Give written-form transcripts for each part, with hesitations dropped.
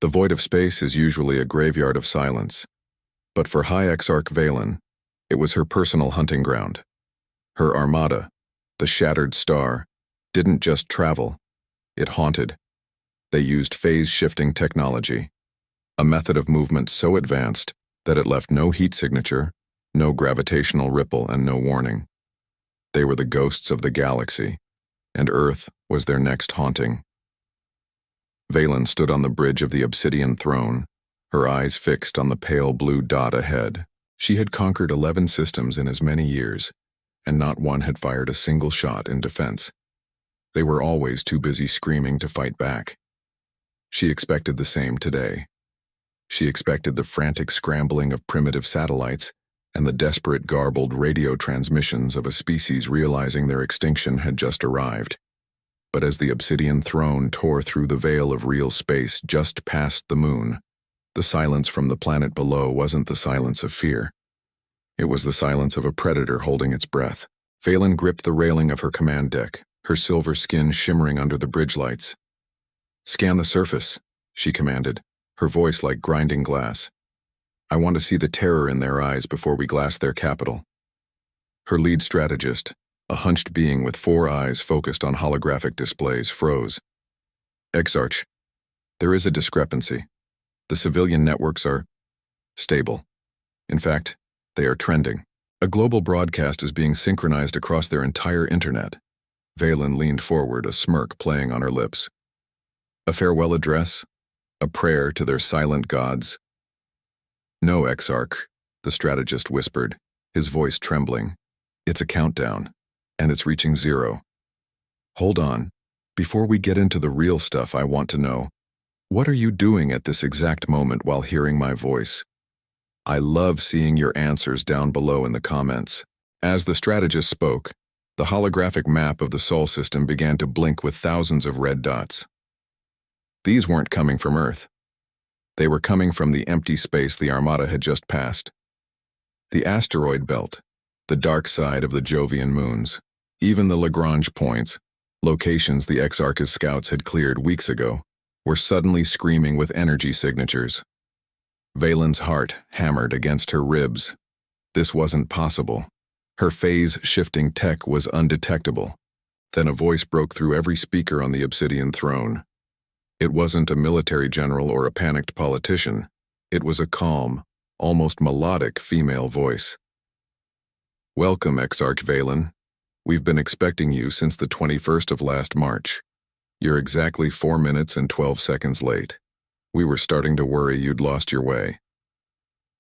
The void of space is usually a graveyard of silence, but for High Exarch Vaelen, it was her personal hunting ground. Her armada, the shattered star, didn't just travel, it haunted. They used phase-shifting technology, a method of movement so advanced that it left no heat signature, no gravitational ripple, and no warning. They were the ghosts of the galaxy, and Earth was their next haunting. Vaelen stood on the bridge of the obsidian throne, her eyes fixed on the pale blue dot ahead. She had conquered 11 systems in as many years, and not one had fired a single shot in defense. They were always too busy screaming to fight back. She expected the same today. She expected the frantic scrambling of primitive satellites and the desperate garbled radio transmissions of a species realizing their extinction had just arrived. But as the obsidian throne tore through the veil of real space just past the moon, the silence from the planet below wasn't the silence of fear. It was the silence of a predator holding its breath. Vaelen gripped the railing of her command deck, her silver skin shimmering under the bridge lights. "Scan the surface," she commanded, her voice like grinding glass. "I want to see the terror in their eyes before we glass their capital." Her lead strategist, a hunched being with 4 eyes focused on holographic displays, froze. "Exarch, there is a discrepancy. The civilian networks are stable. In fact, they are trending. A global broadcast is being synchronized across their entire internet." Vaelen leaned forward, a smirk playing on her lips. "A farewell address? A prayer to their silent gods?" "No, Exarch," the strategist whispered, his voice trembling. "It's a countdown, and it's reaching 0. Hold on. Before we get into the real stuff, I want to know, what are you doing at this exact moment while hearing my voice? I love seeing your answers down below in the comments." As the strategist spoke, the holographic map of the Sol system began to blink with thousands of red dots. These weren't coming from Earth. They were coming from the empty space the Armada had just passed. The asteroid belt, the dark side of the Jovian moons, even the Lagrange points, locations the Exarch's scouts had cleared weeks ago, were suddenly screaming with energy signatures. Valen's heart hammered against her ribs. This wasn't possible. Her phase-shifting tech was undetectable. Then a voice broke through every speaker on the obsidian throne. It wasn't a military general or a panicked politician. It was a calm, almost melodic female voice. "Welcome, Exarch Vaelen. We've been expecting you since the 21st of last March. You're exactly 4 minutes and 12 seconds late. We were starting to worry you'd lost your way."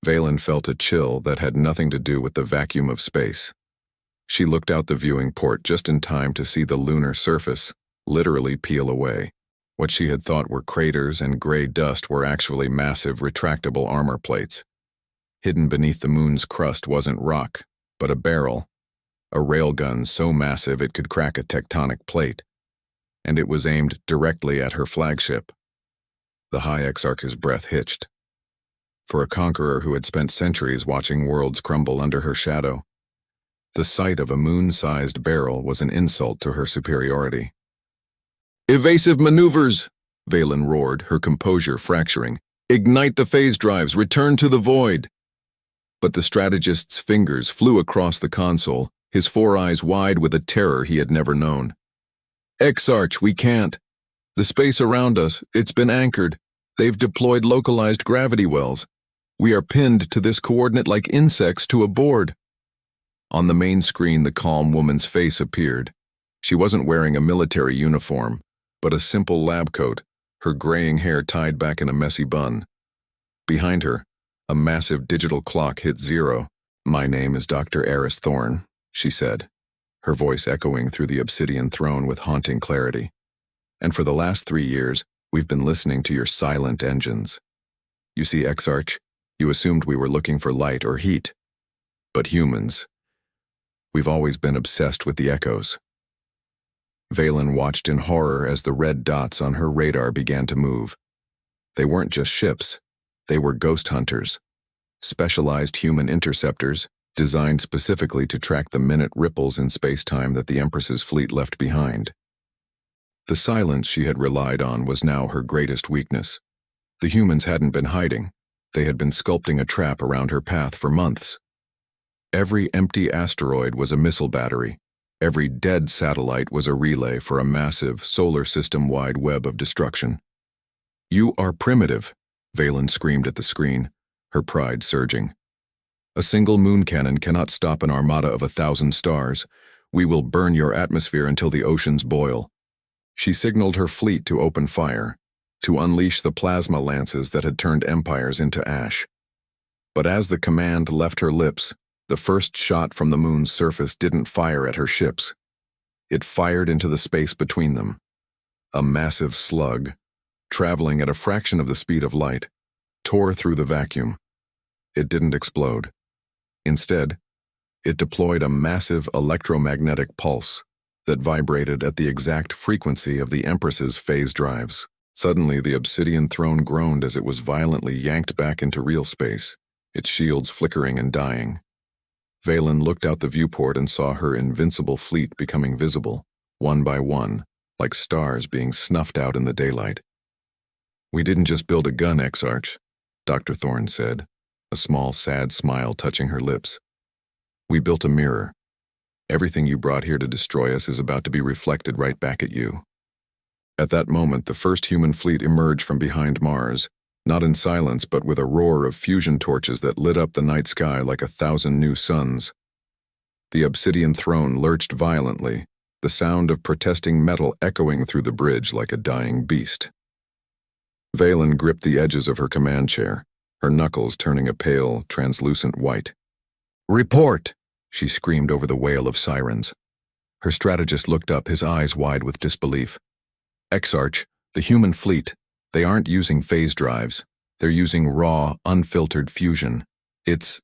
Vaelen felt a chill that had nothing to do with the vacuum of space. She looked out the viewing port just in time to see the lunar surface literally peel away. What she had thought were craters and gray dust were actually massive retractable armor plates. Hidden beneath the moon's crust wasn't rock, but a barrel, a railgun so massive it could crack a tectonic plate, and it was aimed directly at her flagship. The High Exarch's breath hitched. For a conqueror who had spent centuries watching worlds crumble under her shadow, the sight of a moon-sized barrel was an insult to her superiority. "Evasive maneuvers!" Vaelen roared, her composure fracturing. "Ignite the phase drives, return to the void!" But the strategist's fingers flew across the console, his 4 eyes wide with a terror he had never known. "Exarch, we can't. The space around us, it's been anchored. They've deployed localized gravity wells. We are pinned to this coordinate like insects to a board." On the main screen, the calm woman's face appeared. She wasn't wearing a military uniform, but a simple lab coat, her graying hair tied back in a messy bun. Behind her, a massive digital clock hit 0. "My name is Dr. Eris Thorne," she said, her voice echoing through the obsidian throne with haunting clarity. "And for the last 3 years, we've been listening to your silent engines. You see, Exarch, you assumed we were looking for light or heat. But humans, we've always been obsessed with the echoes." Vaelen watched in horror as the red dots on her radar began to move. They weren't just ships, they were ghost hunters, specialized human interceptors designed specifically to track the minute ripples in space-time that the Empress's fleet left behind. The silence she had relied on was now her greatest weakness. The humans hadn't been hiding. They had been sculpting a trap around her path for months. Every empty asteroid was a missile battery. Every dead satellite was a relay for a massive, solar system-wide web of destruction. "You are primitive," Vaelen screamed at the screen, her pride surging. "A single moon cannon cannot stop an armada of 1,000 stars. We will burn your atmosphere until the oceans boil." She signaled her fleet to open fire, to unleash the plasma lances that had turned empires into ash. But as the command left her lips, the first shot from the moon's surface didn't fire at her ships. It fired into the space between them. A massive slug, traveling at a fraction of the speed of light, tore through the vacuum. It didn't explode. Instead, it deployed a massive electromagnetic pulse that vibrated at the exact frequency of the Empress's phase drives. Suddenly, the obsidian throne groaned as it was violently yanked back into real space, its shields flickering and dying. Vaelen looked out the viewport and saw her invincible fleet becoming visible, one by one, like stars being snuffed out in the daylight. "We didn't just build a gun, Exarch," Dr. Thorne said, a small, sad smile touching her lips. "We built a mirror. Everything you brought here to destroy us is about to be reflected right back at you." At that moment, the first human fleet emerged from behind Mars, not in silence but with a roar of fusion torches that lit up the night sky like 1,000 new suns. The obsidian throne lurched violently, the sound of protesting metal echoing through the bridge like a dying beast. Vaelen gripped the edges of her command chair, her knuckles turning a pale, translucent white. "Report!" she screamed over the wail of sirens. Her strategist looked up, his eyes wide with disbelief. "Exarch, the human fleet, they aren't using phase drives. They're using raw, unfiltered fusion. It's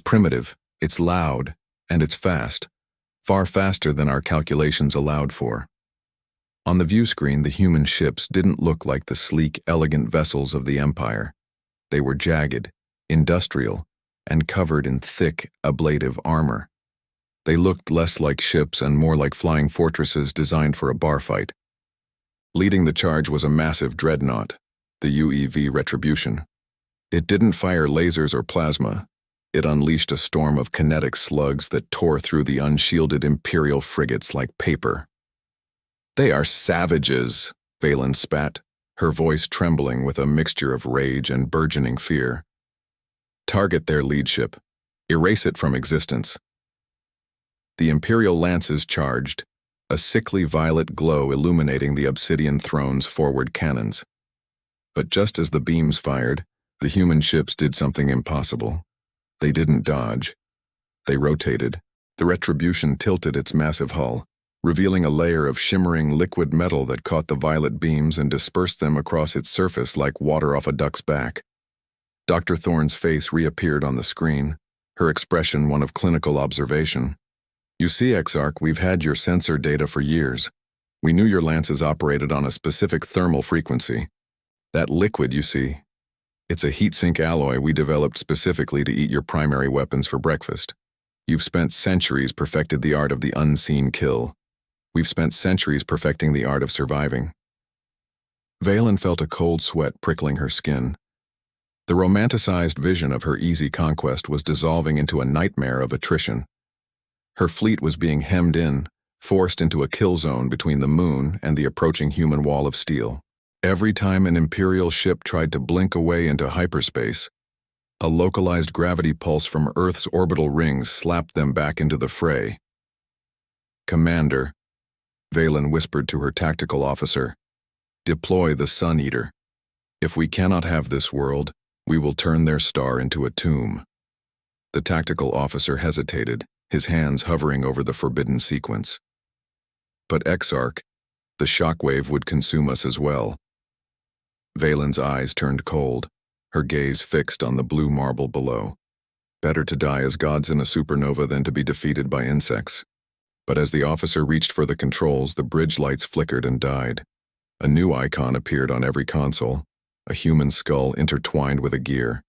primitive, it's loud, and it's fast. Far faster than our calculations allowed for." On the view screen, the human ships didn't look like the sleek, elegant vessels of the Empire. They were jagged, industrial, and covered in thick, ablative armor. They looked less like ships and more like flying fortresses designed for a bar fight. Leading the charge was a massive dreadnought, the UEV Retribution. It didn't fire lasers or plasma. It unleashed a storm of kinetic slugs that tore through the unshielded Imperial frigates like paper. "They are savages," Vaelen spat, her voice trembling with a mixture of rage and burgeoning fear. "Target their lead ship. Erase it from existence." The Imperial lances charged, a sickly violet glow illuminating the obsidian throne's forward cannons. But just as the beams fired, the human ships did something impossible. They didn't dodge. They rotated. The Retribution tilted its massive hull, revealing a layer of shimmering liquid metal that caught the violet beams and dispersed them across its surface like water off a duck's back. Dr. Thorne's face reappeared on the screen, her expression one of clinical observation. "You see, Exarch, we've had your sensor data for years. We knew your lances operated on a specific thermal frequency. That liquid, you see, it's a heat-sink alloy we developed specifically to eat your primary weapons for breakfast. You've spent centuries perfected the art of the unseen kill. We've spent centuries perfecting the art of surviving." Vaelen felt a cold sweat prickling her skin. The romanticized vision of her easy conquest was dissolving into a nightmare of attrition. Her fleet was being hemmed in, forced into a kill zone between the moon and the approaching human wall of steel. Every time an Imperial ship tried to blink away into hyperspace, a localized gravity pulse from Earth's orbital rings slapped them back into the fray. "Commander," Vaelen whispered to her tactical officer, "deploy the Sun Eater. If we cannot have this world, we will turn their star into a tomb." The tactical officer hesitated, his hands hovering over the forbidden sequence. "But Exarch, the shockwave would consume us as well." Valen's eyes turned cold, her gaze fixed on the blue marble below. Better to die as gods in a supernova than to be defeated by insects. But as the officer reached for the controls, the bridge lights flickered and died. A new icon appeared on every console, a human skull intertwined with a gear.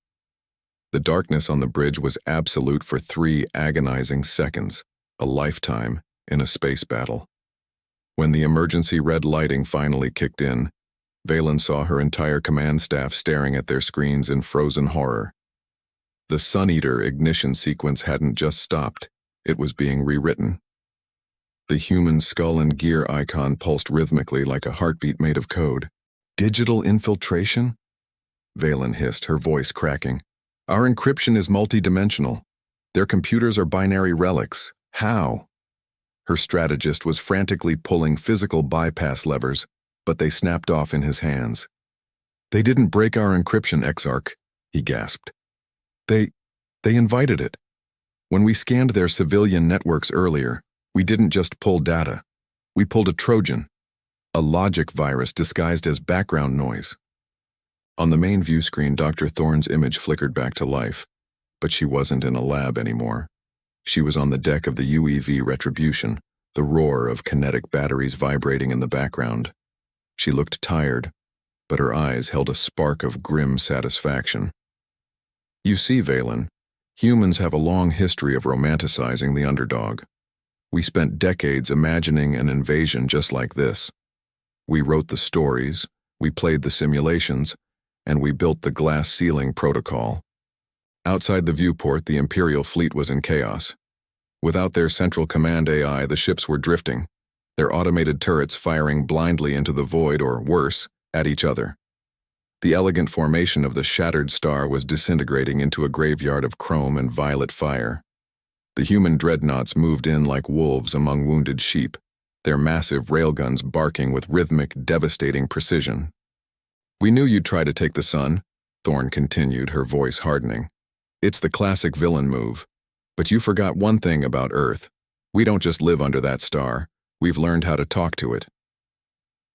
The darkness on the bridge was absolute for 3 agonizing seconds, a lifetime in a space battle. When the emergency red lighting finally kicked in, Vaelen saw her entire command staff staring at their screens in frozen horror. The Sun Eater ignition sequence hadn't just stopped, it was being rewritten. The human skull and gear icon pulsed rhythmically like a heartbeat made of code. Digital infiltration? Vaelen hissed, her voice cracking. Our encryption is multidimensional. Their computers are binary relics. How? Her strategist was frantically pulling physical bypass levers, but they snapped off in his hands. They didn't break our encryption, Exarch, he gasped. They invited it. When we scanned their civilian networks earlier, we didn't just pull data. We pulled a Trojan, a logic virus disguised as background noise. On the main view screen, Dr. Thorne's image flickered back to life, but she wasn't in a lab anymore. She was on the deck of the UEV Retribution, the roar of kinetic batteries vibrating in the background. She looked tired, but her eyes held a spark of grim satisfaction. You see, Vaelen, humans have a long history of romanticizing the underdog. We spent decades imagining an invasion just like this. We wrote the stories, we played the simulations, and we built the glass ceiling protocol. Outside the viewport, the Imperial fleet was in chaos. Without their central command AI, the ships were drifting, their automated turrets firing blindly into the void or, worse, at each other. The elegant formation of the shattered star was disintegrating into a graveyard of chrome and violet fire. The human dreadnoughts moved in like wolves among wounded sheep, their massive railguns barking with rhythmic, devastating precision. We knew you'd try to take the sun, Thorne continued, her voice hardening. It's the classic villain move. But you forgot one thing about Earth. We don't just live under that star. We've learned how to talk to it.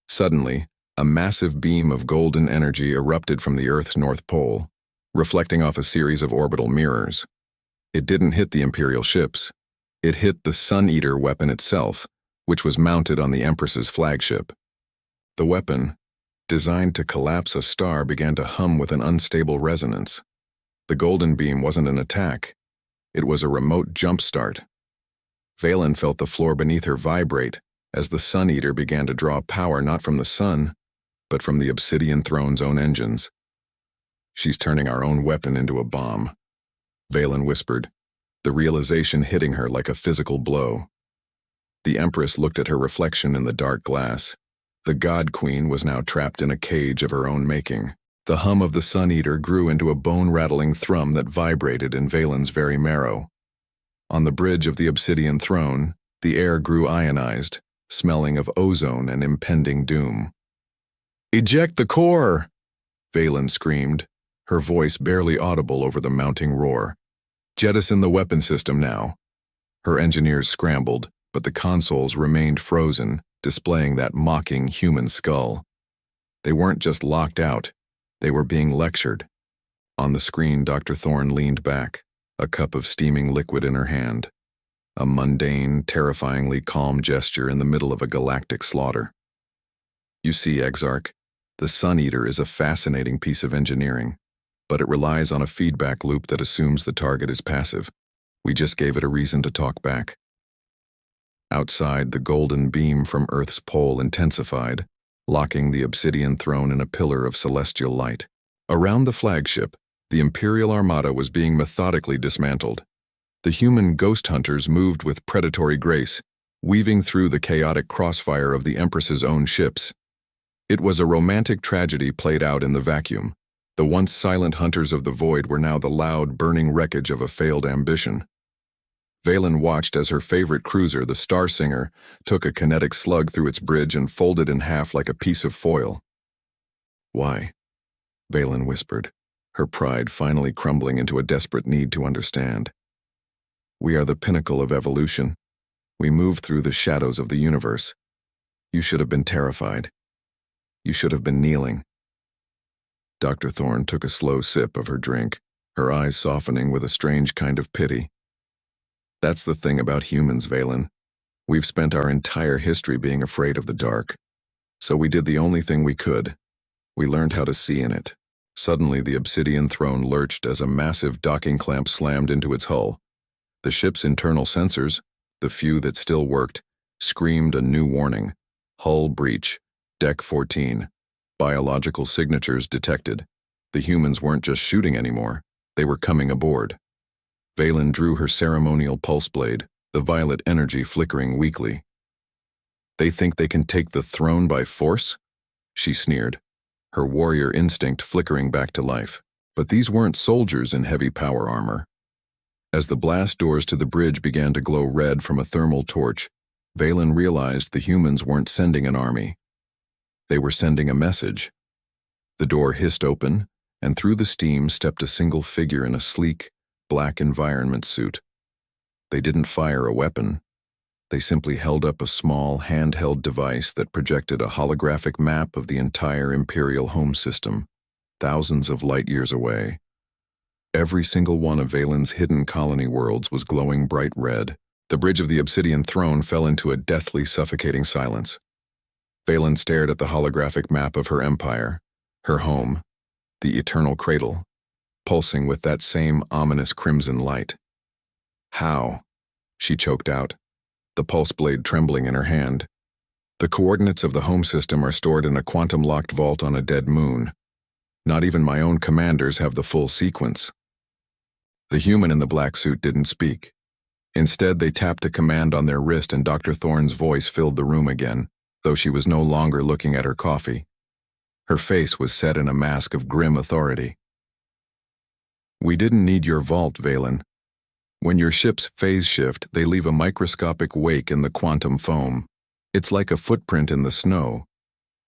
Suddenly, a massive beam of golden energy erupted from the Earth's north pole, reflecting off a series of orbital mirrors. It didn't hit the Imperial ships. It hit the Sun Eater weapon itself, which was mounted on the Empress's flagship. The weapon, designed to collapse a star, began to hum with an unstable resonance. The golden beam wasn't an attack. It was a remote jumpstart. Vaelen felt the floor beneath her vibrate as the Sun Eater began to draw power not from the sun, but from the Obsidian Throne's own engines. She's turning our own weapon into a bomb, Vaelen whispered, the realization hitting her like a physical blow. The Empress looked at her reflection in the dark glass. The God Queen was now trapped in a cage of her own making. The hum of the Sun Eater grew into a bone-rattling thrum that vibrated in Valen's very marrow. On the bridge of the Obsidian Throne, the air grew ionized, smelling of ozone and impending doom. "Eject the core!" Vaelen screamed, her voice barely audible over the mounting roar. "Jettison the weapon system now." Her engineers scrambled, but the consoles remained frozen, displaying that mocking human skull. They weren't just locked out, they were being lectured. On the screen, Dr. Thorne leaned back, a cup of steaming liquid in her hand. A mundane, terrifyingly calm gesture in the middle of a galactic slaughter. You see, Exarch, the Sun Eater is a fascinating piece of engineering, but it relies on a feedback loop that assumes the target is passive. We just gave it a reason to talk back. Outside, the golden beam from Earth's pole intensified, locking the Obsidian Throne in a pillar of celestial light. Around the flagship, the Imperial armada was being methodically dismantled. The human ghost hunters moved with predatory grace, weaving through the chaotic crossfire of the Empress's own ships. It was a romantic tragedy played out in the vacuum. The once silent hunters of the void were now the loud, burning wreckage of a failed ambition. Vaelen watched as her favorite cruiser, the Star Singer, took a kinetic slug through its bridge and folded in half like a piece of foil. "Why?" Vaelen whispered, her pride finally crumbling into a desperate need to understand. "We are the pinnacle of evolution. We move through the shadows of the universe. You should have been terrified. You should have been kneeling." Dr. Thorne took a slow sip of her drink, her eyes softening with a strange kind of pity. "That's the thing about humans, Vaelen. We've spent our entire history being afraid of the dark. So we did the only thing we could. We learned how to see in it." Suddenly, the Obsidian Throne lurched as a massive docking clamp slammed into its hull. The ship's internal sensors, the few that still worked, screamed a new warning. "Hull breach. Deck 14. Biological signatures detected. The humans weren't just shooting anymore, they were coming aboard. Vaelen drew her ceremonial pulse blade, the violet energy flickering weakly. They think they can take the throne by force? She sneered, her warrior instinct flickering back to life. But these weren't soldiers in heavy power armor. As the blast doors to the bridge began to glow red from a thermal torch, Vaelen realized the humans weren't sending an army. They were sending a message. The door hissed open, and through the steam stepped a single figure in a sleek, black environment suit. They didn't fire a weapon. They simply held up a small, handheld device that projected a holographic map of the entire Imperial home system, thousands of light years away. Every single one of Vaelen's hidden colony worlds was glowing bright red. The bridge of the obsidian throne fell into a deathly, suffocating silence. Vaelen stared at the holographic map of her empire, her home, the eternal cradle, pulsing with that same ominous crimson light. How? She choked out, the pulse blade trembling in her hand. The coordinates of the home system are stored in a quantum-locked vault on a dead moon. Not even my own commanders have the full sequence. The human in the black suit didn't speak. Instead, they tapped a command on their wrist and Dr. Thorne's voice filled the room again, though she was no longer looking at her coffee. Her face was set in a mask of grim authority. We didn't need your vault, Vaelen. When your ships phase shift, they leave a microscopic wake in the quantum foam. It's like a footprint in the snow.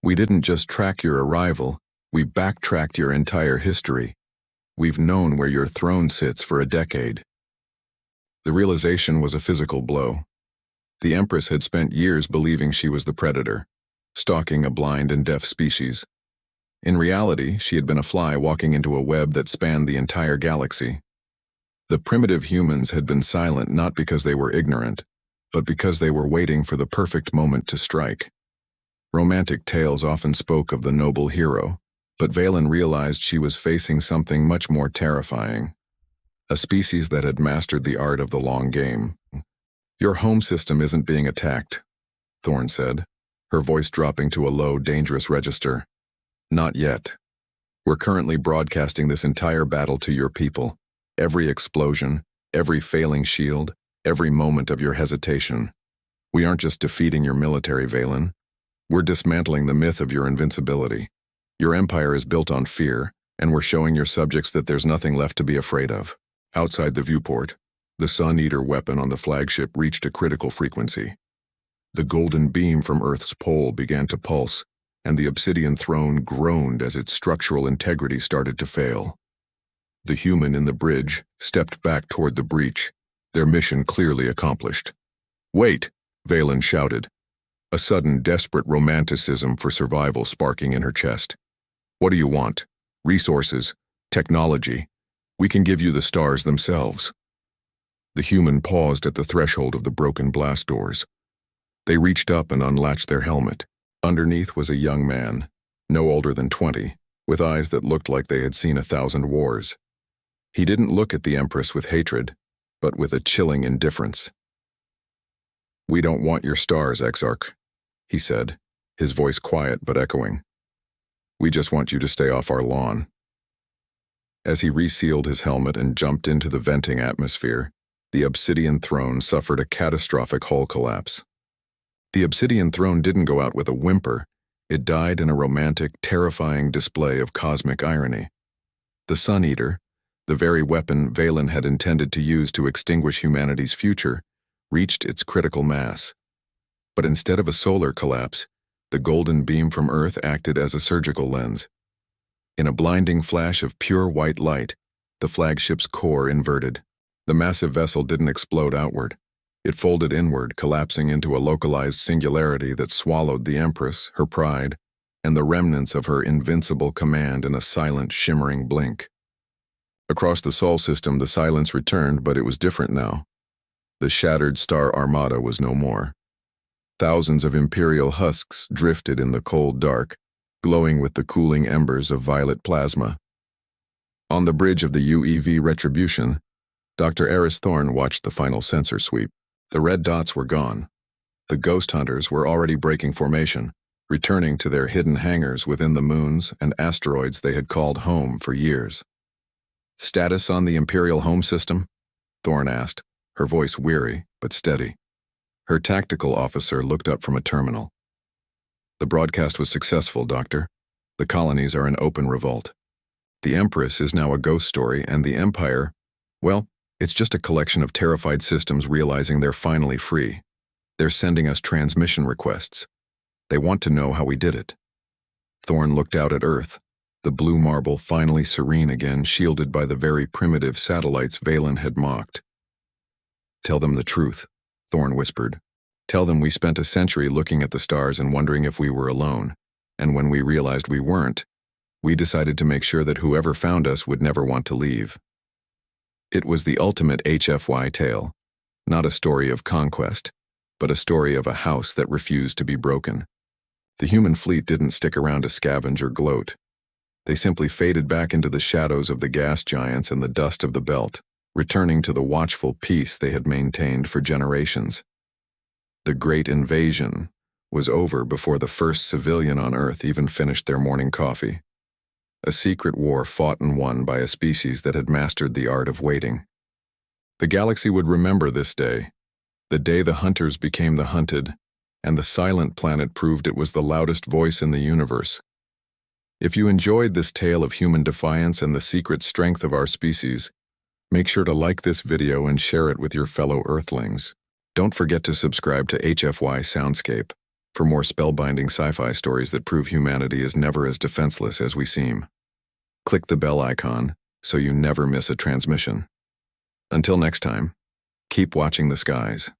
We didn't just track your arrival, we backtracked your entire history. We've known where your throne sits for a decade. The realization was a physical blow. The Empress had spent years believing she was the predator, stalking a blind and deaf species. In reality, she had been a fly walking into a web that spanned the entire galaxy. The primitive humans had been silent not because they were ignorant, but because they were waiting for the perfect moment to strike. Romantic tales often spoke of the noble hero, but Vaelen realized she was facing something much more terrifying. A species that had mastered the art of the long game. Your home system isn't being attacked, Thorne said, her voice dropping to a low, dangerous register. Not yet. We're currently broadcasting this entire battle to your people. Every explosion, every failing shield, every moment of your hesitation. We aren't just defeating your military, Vaelen. We're dismantling the myth of your invincibility. Your empire is built on fear, and we're showing your subjects that there's nothing left to be afraid of. Outside the viewport, the Sun Eater weapon on the flagship reached a critical frequency. The golden beam from Earth's pole began to pulse, and the obsidian throne groaned as its structural integrity started to fail. The human in the bridge stepped back toward the breach, their mission clearly accomplished. Wait, Vaelen shouted, a sudden desperate romanticism for survival sparking in her chest. What do you want? Resources? Technology? We can give you the stars themselves. The human paused at the threshold of the broken blast doors. They reached up and unlatched their helmet. Underneath was a young man, no older than 20, with eyes that looked like they had seen 1,000 wars. He didn't look at the Empress with hatred, but with a chilling indifference. We don't want your stars, Exarch, he said, his voice quiet but echoing. We just want you to stay off our lawn. As he resealed his helmet and jumped into the venting atmosphere, the obsidian throne suffered a catastrophic hull collapse. The obsidian throne didn't go out with a whimper. It died in a romantic, terrifying display of cosmic irony. The Sun Eater, the very weapon Vaelen had intended to use to extinguish humanity's future, reached its critical mass. But instead of a solar collapse, the golden beam from Earth acted as a surgical lens. In a blinding flash of pure white light, the flagship's core inverted. The massive vessel didn't explode outward. It folded inward, collapsing into a localized singularity that swallowed the Empress, her pride, and the remnants of her invincible command in a silent, shimmering blink. Across the Sol system, the silence returned, but it was different now. The shattered star armada was no more. Thousands of Imperial husks drifted in the cold dark, glowing with the cooling embers of violet plasma. On the bridge of the UEV Retribution, Dr. Eris Thorne watched the final sensor sweep. The red dots were gone. The ghost hunters were already breaking formation, returning to their hidden hangars within the moons and asteroids they had called home for years. "Status on the Imperial Home System?" Thorne asked, her voice weary but steady. Her tactical officer looked up from a terminal. "The broadcast was successful, Doctor. The colonies are in open revolt. The Empress is now a ghost story, and the Empire, well, it's just a collection of terrified systems realizing they're finally free. They're sending us transmission requests. They want to know how we did it." Thorne looked out at Earth, the blue marble finally serene again, shielded by the very primitive satellites Vaelen had mocked. "Tell them the truth," Thorne whispered. "Tell them we spent a century looking at the stars and wondering if we were alone, and when we realized we weren't, we decided to make sure that whoever found us would never want to leave." It was the ultimate HFY tale, not a story of conquest, but a story of a house that refused to be broken. The human fleet didn't stick around to scavenge or gloat. They simply faded back into the shadows of the gas giants and the dust of the belt, returning to the watchful peace they had maintained for generations. The Great Invasion was over before the first civilian on Earth even finished their morning coffee. A secret war fought and won by a species that had mastered the art of waiting. The galaxy would remember this day, the day the hunters became the hunted, and the silent planet proved it was the loudest voice in the universe. If you enjoyed this tale of human defiance and the secret strength of our species, make sure to like this video and share it with your fellow Earthlings. Don't forget to subscribe to HFY Soundscape for more spellbinding sci-fi stories that prove humanity is never as defenseless as we seem. Click the bell icon so you never miss a transmission. Until next time, keep watching the skies.